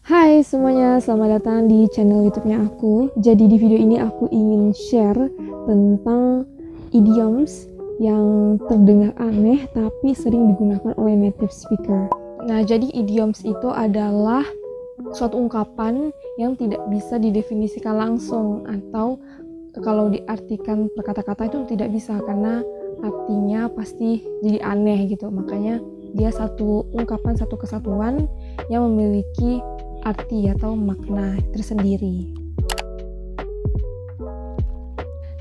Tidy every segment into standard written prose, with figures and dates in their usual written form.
Hai semuanya, selamat datang di channel YouTube-nya aku. Jadi di video ini aku ingin share tentang idioms yang terdengar aneh tapi sering digunakan oleh native speaker. Nah, jadi idioms itu adalah suatu ungkapan yang tidak bisa didefinisikan langsung, atau kalau diartikan per kata-kata itu tidak bisa karena artinya pasti jadi aneh gitu. Makanya dia satu ungkapan, satu kesatuan yang memiliki arti atau makna tersendiri.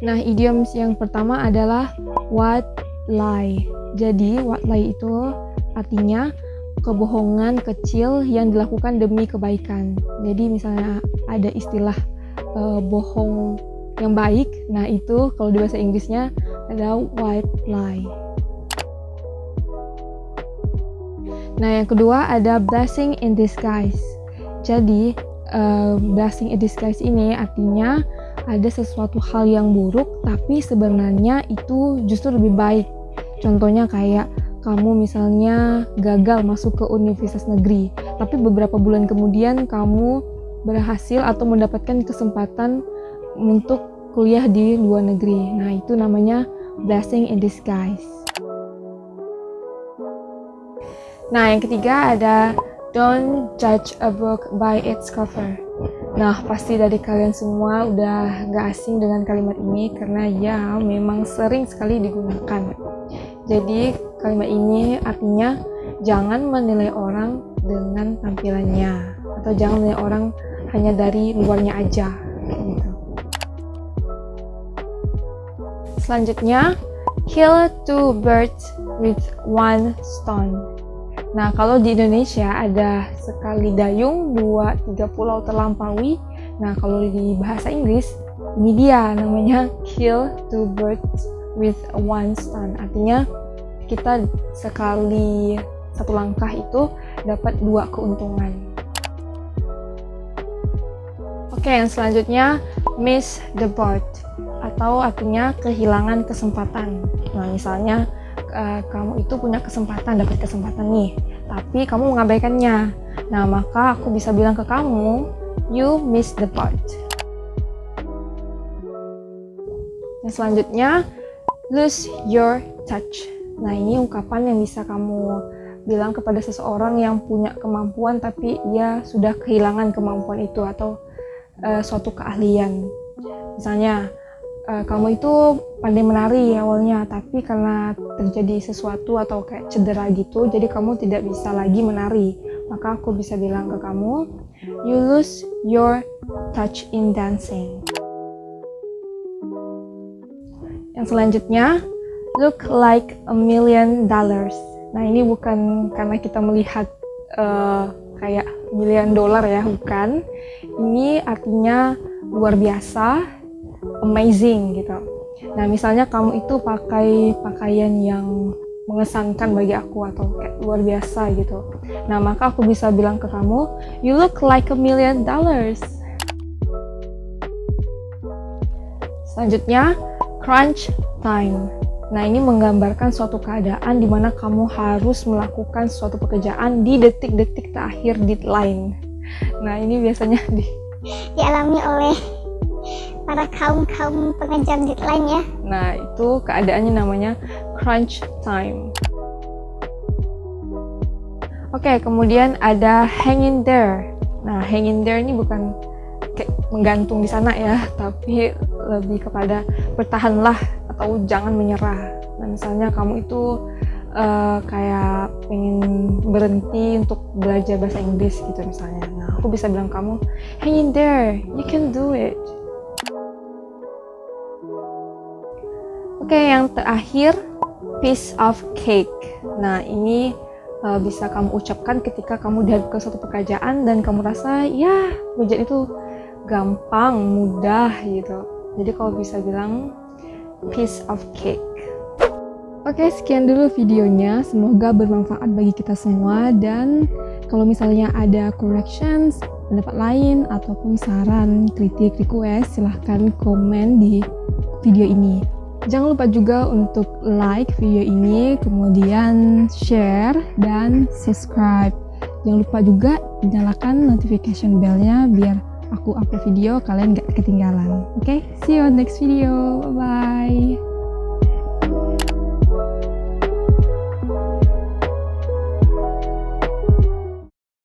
Nah, idioms yang pertama adalah white lie. Jadi white lie itu artinya kebohongan kecil yang dilakukan demi kebaikan. Jadi misalnya ada istilah bohong yang baik, nah itu kalau di bahasa Inggrisnya adalah white lie. Nah, yang kedua ada blessing in disguise. Jadi, blessing in disguise ini artinya ada sesuatu hal yang buruk, tapi sebenarnya itu justru lebih baik. Contohnya kayak kamu misalnya gagal masuk ke universitas negeri, tapi beberapa bulan kemudian kamu berhasil atau mendapatkan kesempatan untuk kuliah di luar negeri. Nah, itu namanya blessing in disguise. Nah, yang ketiga ada don't judge a book by its cover. Nah, pasti dari kalian semua udah gak asing dengan kalimat ini karena ya memang sering sekali digunakan. Jadi kalimat ini artinya jangan menilai orang dengan tampilannya, atau jangan menilai orang hanya dari luarnya aja gitu. Selanjutnya, kill two birds with one stone. Nah, kalau di Indonesia ada sekali dayung, 2-3 pulau terlampaui. Nah, kalau di bahasa Inggris, ini dia namanya kill two birds with one stone. Artinya, kita sekali satu langkah itu dapat 2 keuntungan. Oke, yang selanjutnya, miss the boat. Atau artinya kehilangan kesempatan. Nah, misalnya, kamu itu punya kesempatan, dapat kesempatan nih, tapi kamu mengabaikannya. Nah, maka aku bisa bilang ke kamu, you miss the boat. Yang selanjutnya, lose your touch. Nah, ini ungkapan yang bisa kamu bilang kepada seseorang yang punya kemampuan tapi ia sudah kehilangan kemampuan itu atau suatu keahlian. Misalnya, kamu itu pandai menari awalnya, tapi karena terjadi sesuatu atau kayak cedera gitu, jadi kamu tidak bisa lagi menari. Maka aku bisa bilang ke kamu, you lose your touch in dancing. Yang selanjutnya, look like $1 million. Nah, ini bukan karena kita melihat kayak $1 million ya, bukan. Ini artinya luar biasa, amazing gitu. Nah, misalnya kamu itu pakai pakaian yang mengesankan bagi aku atau kayak luar biasa gitu. Nah, maka aku bisa bilang ke kamu, you look like $1 million. Selanjutnya, crunch time. Nah, ini menggambarkan suatu keadaan di mana kamu harus melakukan suatu pekerjaan di detik-detik terakhir deadline. Nah, ini biasanya dialami oleh para kaum pengejar deadline ya. Nah, itu keadaannya namanya crunch time. Oke, kemudian ada hang in there. Nah, hang in there ini bukan kayak menggantung di sana ya, tapi lebih kepada bertahanlah atau jangan menyerah. Nah, misalnya kamu itu kayak pengen berhenti untuk belajar bahasa Inggris gitu misalnya. Nah, aku bisa bilang kamu, hang in there, you can do it. Oke, yang terakhir, piece of cake. Nah, ini bisa kamu ucapkan ketika kamu dihadapkan suatu pekerjaan dan kamu rasa, ya, pekerjaan itu gampang, mudah gitu. Jadi kalau bisa bilang, piece of cake. Oke, sekian dulu videonya. Semoga bermanfaat bagi kita semua. Dan kalau misalnya ada corrections, pendapat lain, ataupun saran, kritik, request, silahkan komen di video ini. Jangan lupa juga untuk like video ini, kemudian share dan subscribe Jangan lupa juga nyalakan notification bell-nya biar aku upload video kalian gak ketinggalan. Oke, see you on next video. Bye.